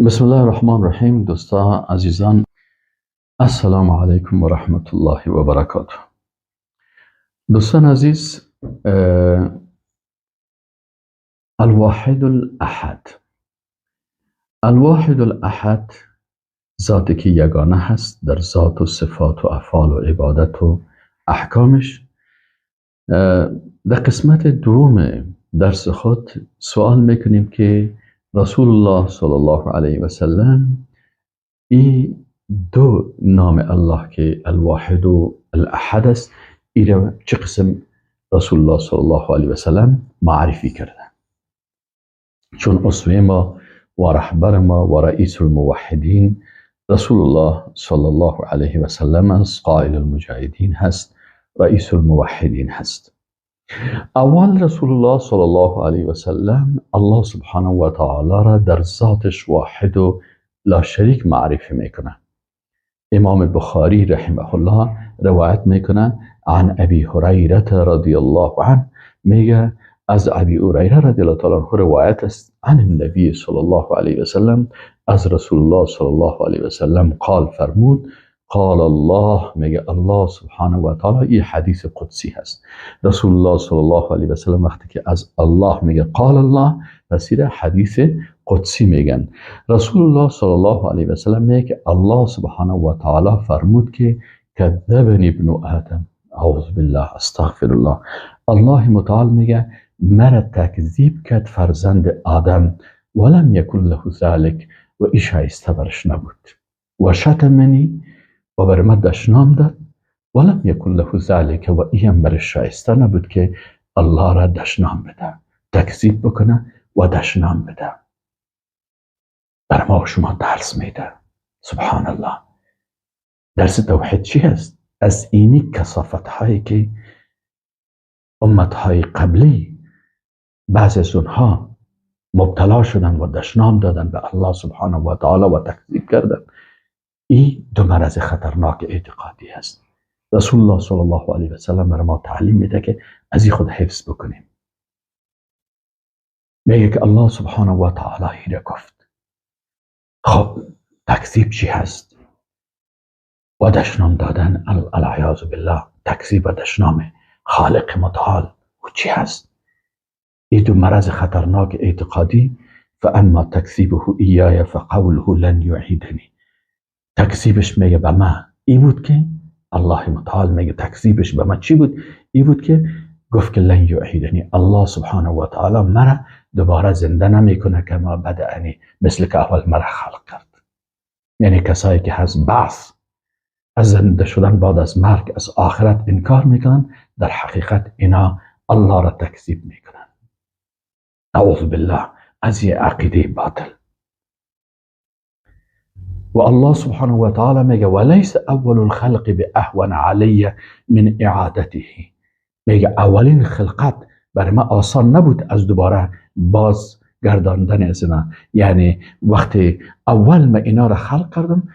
بسم الله الرحمن الرحیم. دوستان عزیزان، السلام علیکم و رحمت الله و برکاته. دوستان عزیز، الواحد الاحد، الواحد الاحد ذاتی که یگانه هست در ذات و صفات و افعال و عبادت و احکامش. در قسمت دوم درس خود سوال میکنیم که رسول الله صلی الله علیه و سلم این دو نام الله که الواحد و الاحد است، این چه قسم رسول الله صلی الله علیه و سلم معرفی کرده؟ چون اسوه ما و رهبر ما و رئیس الموحدین رسول الله صلی الله علیه و سلم است، قائد المجاهدین هست، رئیس الموحدین هست. اول رسول الله صلی الله علیه و سلم الله سبحانه و تعالی را در ذاتش واحد و لا شریک معرفی میکنه. امام بخاری رحمه الله روایت میکنه عن ابی هریره رضی الله عنه، میگه از ابی هریره رضی الله تعالی عنه روایت است عن النبی صلی الله علیه و سلم، از رسول الله صلی الله علیه و سلم قال فرمود، قال الله، میگه الله سبحانه و تعالی، این حدیث قدسی هست. رسول الله صلی الله علیه و سلم وقتی که از الله میگه قال الله، پس حدیث قدسی میگن. رسول الله صلی الله علیه و سلم میگه که الله سبحانه و تعالی فرمود که کذبنی ابن آدم، اعوذ بالله استغفر الله. الله متعال میگه مرا تکذیب کرد فرزند آدم، ولم یکن له ذلک، و این شایسته برش نبود. و شتمنی، و بر من دشنام داد، ولم یکن له ذلک، و این برش شایسته نبود که الله را دشنام بده، تکذیب بکنه و دشنام بده. بر ما و شما درس میده. سبحان الله. درس توحید چی هست؟ از اینی کثافت هایی که امت های قبلی بعض از اونها مبتلا شدن و دشنام دادن به الله سبحانه و تعالی و تکذیب کردن، این دو مرض خطرناک اعتقادی هست. رسول الله صلی الله علیه و سلم بر ما تعلیم میده که از این خود حفظ بکنیم. میگه که الله سبحانه و تعالی را گفت. خب تکذیب چی هست؟ و دشنام دادن، العیاذ بالله، تکذیب و دشنام خالق متعال و چی هست؟ این دو مرض خطرناک اعتقادی. فاما تکذیبه ایای فقوله لن یعیدنی، تکذیبش میگه به من ای بود که الله متعال میگه تکذیبش به من چی بود؟ ای بود که گفت که لن یعیدنی، الله سبحانه و تعالی مرا دوباره زنده نمیکنه که ما بدعنی، مثل که اول مرا خلق کرد. یعنی کسایی که هست بعث، از زنده شدن بعد از مرگ، از آخرت انکار میکنن، در حقیقت اینا الله را تکذیب میکنن. اعوذ بالله از یه عقیده باطل. و الله سبحانه و تعالی میگه ولیس اول الخلق باهون علی من اعادته، میگه اولین خلقت برای ما آسان نبود از دوباره باز گرداندن از اینا. یعنی وقتی اول ما اینا را خلق کردم،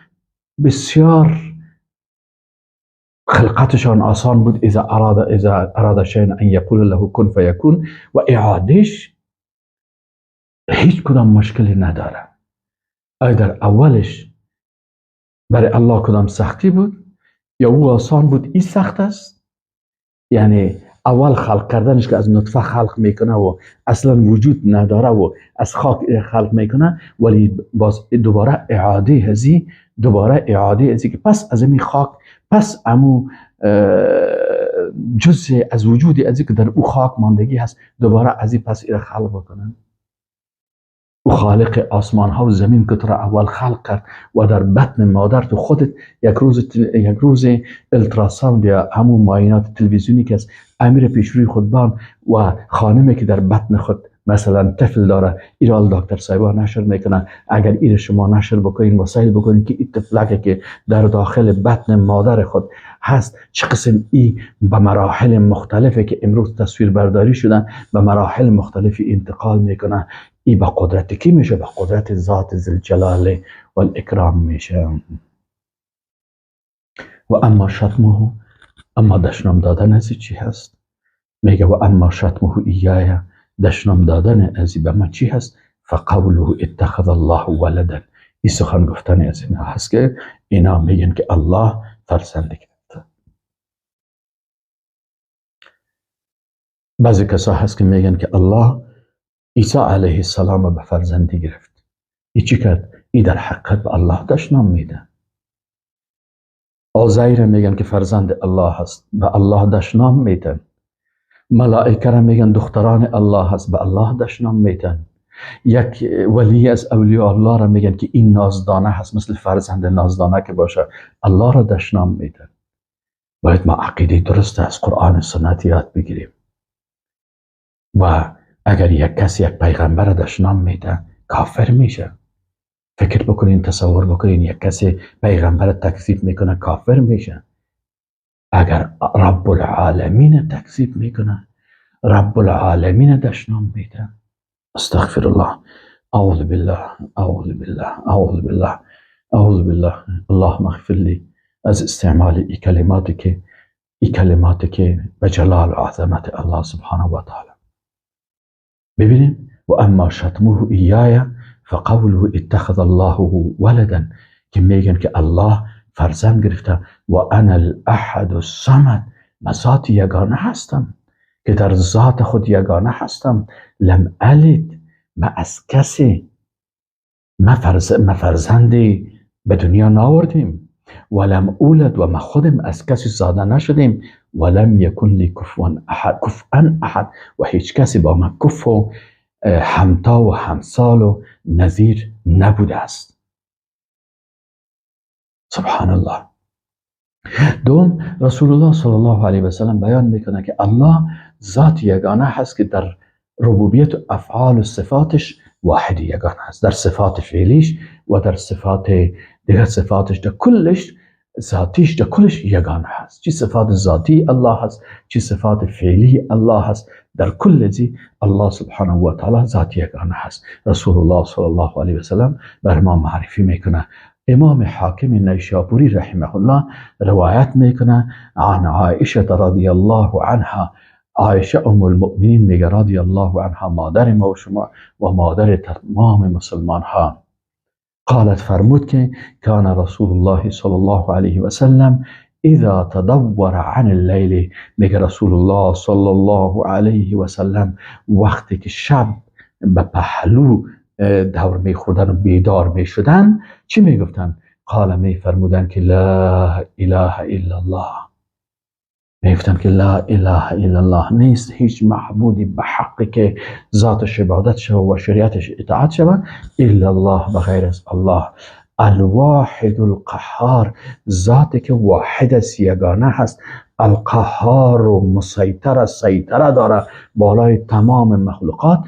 بسیار خلقتشان آسان بود. اذا اراد شیئا ان یقول له کن فیکون، و اعادهش هیچ کدام مشکلی نداره. آیا در اولش برای الله کدام سختی بود یا او آسان بود؟ این سخت است. یعنی اول خلق کردنش که از نطفه خلق میکنه و اصلا وجود نداره و از خاک خلق میکنه، ولی باز دوباره اعاده هزی، دوباره اعاده هزی که پس از این خاک، پس امو جزء از وجودی از که در او خاک ماندگی هست، دوباره از این پس ایره خلق بکنن. او خالق آسمان ها و زمین که تو را اول خلق کرد و در بطن مادر تو خودت یک روز التراساوند یا همون معاینات تلویزیونی که از امیر پیشروی خودبان و خانمی که در بطن خود مثلا طفل داره، ایرال دکتر صاحبا نشر میکنن. اگر این شما نشر بکنین، وسایل بکنین که این طفلکی که در داخل بطن مادر خود هست چه قسم ای به مراحل مختلفی که امروز تصویر برداری شدن به مراحل مختلفی انتقال میکنه، ای با قدرت کی میشه؟ با قدرت ذات ذوالجلال و الاکرام میشه. و اما شتمه، اما دشنام دادن از چی هست؟ میگه و اما شتمه ایای، دشنام دادن از به ما چی هست؟ فقوله اتخذ الله ولدا، این سخن گفتن از اینا هست که اینا میگن که الله فرزند گرفته. بعضی کسا هست که میگن که الله عیسی علیه السلام به فرزندی گرفت. این چی کرد؟ این در حقیقت به الله دشنام میده. عزیر میگن که فرزند الله هست، به الله دشنام میدن. ملائکه را میگن دختران الله هست، به الله دشنام میدن. یک ولی از اولیاء الله را میگن که این نازدانه هست، مثل فرزند نازدانه که باشه، الله را دشنام میدن. باید ما عقیده درست از قرآن و سنت یاد بگیریم. و اگر یک کسی یک پیغمبر را دشنام میده، کافر میشه. فکر بکنین، تصور بکنین، یک کسی پیغمبر را تکذیب میکنه، کافر میشه. اگر رب العالمین تکذیب میکنه، رب العالمین دشنام میده. استغفر الله، اعوذ بالله، اعوذ بالله، اعوذ بالله، اعوذ بالله. اللهم اغفر لي از استعمال این کلماتی که به جلال و عظمت الله سبحانه و تعالی. ببینیم، و اما شتمه ایای فقوله اتخذ الله ولدا، که میگن که الله فرزند گرفته. و انا الاحد الصمد، من ذات یگانه هستم که در ذات خود یگانه هستم. لم الد، من از کسی ما فرزندی به دنیا ناوردیم. ولم اولد، و ما خودم از کسی زاده نشدیم. ولم یکن لی کفوا احد، و هیچ کسی با من کف و همتا و همسال و نظیر نبوده است. سبحان الله. دوم، رسول الله صلی الله علیه و سلم بیان میکنه که الله ذات یگانه هست که در ربوبیت و افعال و صفاتش واحد یگانه هست. در صفات فعلیش و در صفات دیگر صفاتش، در کلش ذاتیش، در کلش یگانه هست. چی صفات ذاتی الله هست، چی صفات فعلی الله هست، در کل زی الله سبحانه و تعالی ذات یگانه هست. رسول الله صلی الله علیه و سلم بر ما معرفی میکنه. امام حاکم نیشابوری رحمه الله روایت میکنه عن عائشه رضی الله عنها. عایشه ام المؤمنین میگه رضی الله عنها، مادر ما و شما و مادر تمام مسلمان ها. قالت، فرمود که کان رسول الله صلی الله علیه و سلم اذا تدور عن اللیل، میگه رسول الله صلی الله علیه و سلم وقتی که شب به پهلو دور میخوردن و بیدار میشدن، چی میگفتن؟ قال، میفرمودن که لا اله الا الله، میگفتن که لا اله الا الله، نیست هیچ معبودی به حقی که ذاتش عبادت شود و شریعتش اطاعت شود الا الله، بغیر از الله. الواحد القهار، ذاتی که واحد است، یگانه هست. القهار و مسیطر، سیطره داره بالای تمام مخلوقات.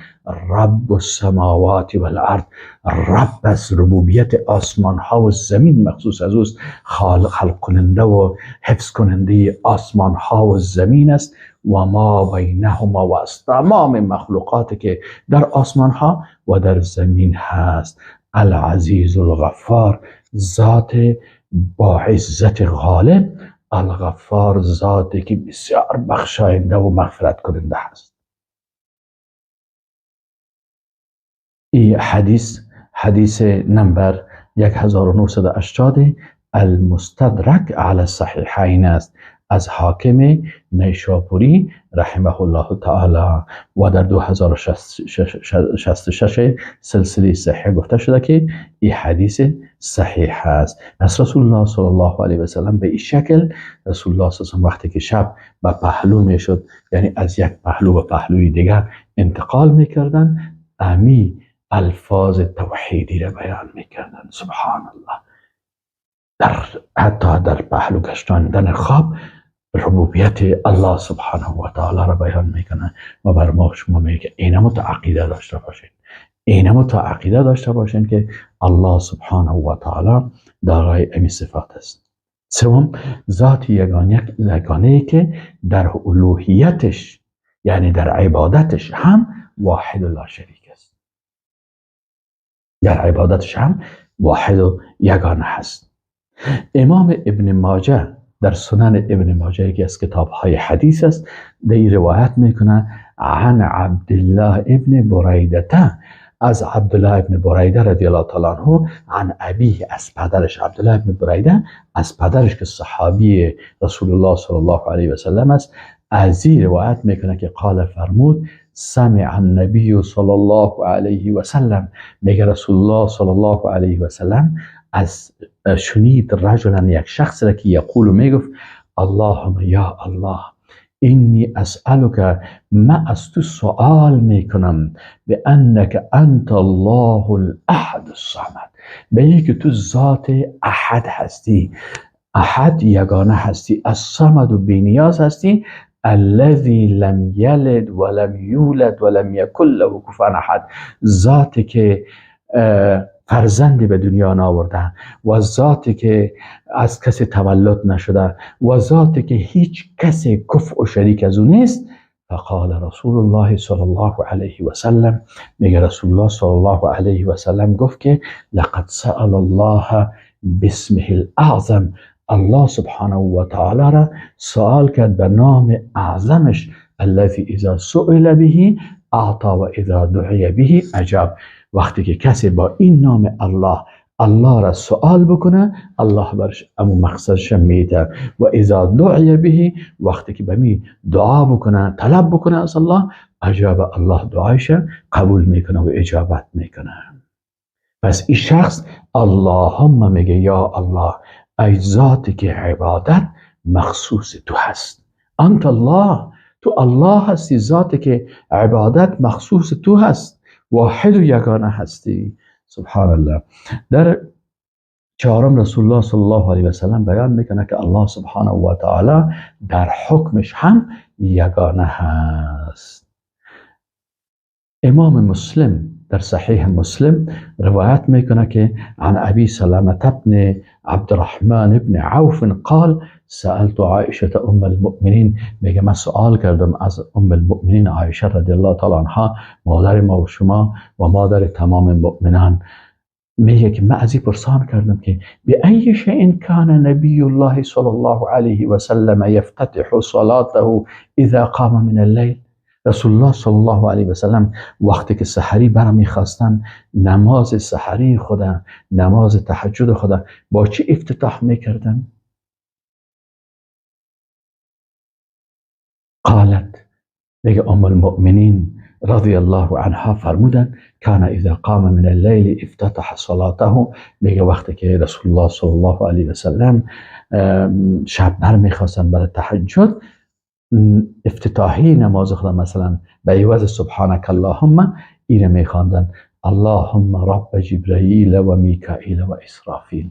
رب السماوات والارض، رب از ربوبیت آسمان ها و زمین مخصوص از اوست. خلق کننده و حفظ کننده آسمان ها و زمین است. و ما بینهما، و از تمام مخلوقاتی که در آسمان ها و در زمین هست. العزیز الغفار، ذات با عزت غالب. الغفار، ذاتی که بسیار بخشاینده و مغفرت کننده هست. این حدیث نمبر 1980 المستدرک علی الصحیحین است، از حاکم نیشابوری رحمه الله تعالی، و در 2066 سلسله صحیح گفته شده که این حدیث صحیح است. پس رسول الله صلی الله علیه و سلم به این شکل، رسول الله صلی الله علیه و سلم وقتی که شب به پهلو میشد، یعنی از یک پهلو به پهلوی دیگر انتقال میکردن، امی الفاظ توحیدی را بیان میکردن. سبحان الله. حتی در پهلو گشتاندن خواب ربوبیت الله سبحانه و تعالی را بیان میکنه و بر ما شما میگه اینم تا عقیده داشته باشین، اینم تا عقیده داشته باشین که الله سبحانه و تعالی دارای امی صفات است. سوم، ذات یگانه که در الوهیتش، یعنی در عبادتش هم واحد و لا شریک است. در عبادتش هم واحد و یگانه هست. امام ابن ماجه در سنن ابن ماجه، یکی از کتاب‌های حدیث است، در روایت میکنه عن عبدالله ابن بریده از عبدالله ابن بریده رضی الله تعالی عنه عن ابیه، از پدرش عبدالله ابن بریده از پدرش که صحابی رسول الله صلی الله علیه و سلم است، از این روایت میکنه که قال فرمود سمع النبی صلی الله علیه و سلم، میگه رسول الله صلی الله علیه و سلم از شنید رجلا یک شخص را که یقول میگفت اللهم یا الله اینی اسألک، ما از تو سؤال میکنم به انک انت الله الاحد الصمد، به که تو ذات احد هستی، احد یگانه هستی، الصمد و بینیاز هستی، الذی لم یلد ولم یولد ولم یکن له کفوا احد، ذاتی که فرزندی به دنیا نآورده و ذاتی که از کسی تولد نشده و ذاتی که هیچ کسی کفء و شریک از او نیست. فقال رسول الله صلی الله علیه و سلم، میگه رسول الله صلی الله علیه و سلم گفت که لقد سأل الله باسمه الاعظم، الله سبحانه و تعالی را سوال کرد به نام اعظمش، الذی اذا سئل به اعطى و اذا دعی به اجاب، وقتی که کسی با این نام الله را سوال بکنه الله برش امو مقصدش میده، و اذا دعی به، وقتی که بمی دعا بکنه طلب بکنه از الله، اجاب الله دعایش قبول میکنه و اجابت میکنه. پس این شخص اللهم میگه یا الله، ای ذاتی که عبادت مخصوص تو هست، انت الله، تو الله هستی، ذاتی که عبادت مخصوص تو هست، واحد و یگانه هستی. سبحان الله. در چهارم رسول الله صلی الله علیه و سلم بیان میکنه که الله سبحانه و تعالی در حکمش هم یگانه هست. امام مسلم در صحیح مسلم روایت میکنه که عن ابی سلمة بن عبد الرحمن بن عوف قال سألت عائشه ام المؤمنین، میگه من سوال کردم از ام المؤمنین عایشه رضی الله تعالی عنها، مادر ما و شما و مادر تمام مؤمنان، میگه که من از این پرسان کردم که به ای شیء کان نبی الله صلی الله علیه و سلم یفتتح صلاته اذا قام من الليل، رسول الله صلی الله علیه و سلم وقتی که سحری برمیخواستن نماز سحری خدا، نماز تهجد خدا، با چی افتتاح میکردن؟ قالت، میگه ام المؤمنین رضی الله عنها فرمودن کان اذا قام من الليل افتتح صلاته، میگه وقتی که رسول الله صلی الله علیه و سلم شب برمیخواستن برای تهجد، افتتاحی نماز خدا مثلا به عوض سبحانك اللهم اینه میخواندن اللهم رب جبرائیل و میکائیل و اسرافیل،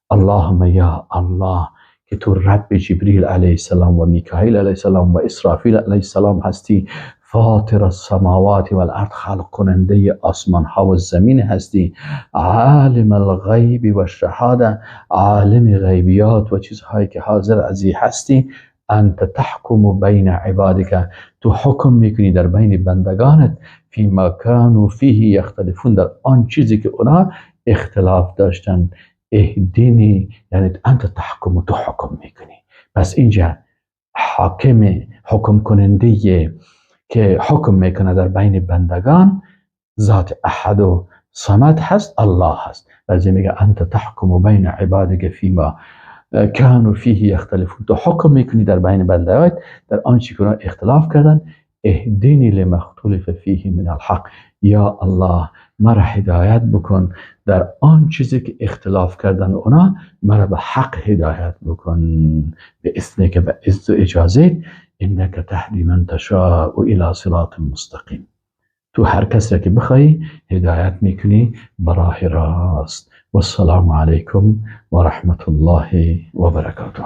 اللهم یا الله که تو رب جبریل علیه السلام و میکائیل علیه السلام و اسرافیل علیه السلام هستی، فاطر السماوات والارض، خلق کننده آسمان ها و زمین هستی، عالم الغیب و شهاده، عالم غیبیات و چیزهایی که حاضر ازی هستی، انت تحکم بین عبادک، تو حکم میکنی در بین بندگانت، فیما کانوا فیه یختلفون، در آن چیزی که اونا اختلاف داشتن، اهدینی یعنی انت تحکم، تو حکم میکنی. پس اینجا حکم کننده که حکم میکنه در بین بندگان ذات احد و صمد هست، الله هست. ولی میگه انت تحکم بین عبادک فیما کانوا فیه یختلفون، تو حکم میکنی در بین بندگانت در آنچه که اختلاف کردن، اهدینی لما اختلف فیه من الحق، یا الله مرا هدایت بکن در آن چیزی که اختلاف کردن اونا، مرا به حق هدایت بکن، به اذنک و عز و اجازت، انک تهدی من تشاء الی صراط مستقیم، تو هر کس را که بخوای هدایت میکنی به راه راست. والسلام علیکم و رحمت الله و برکاته.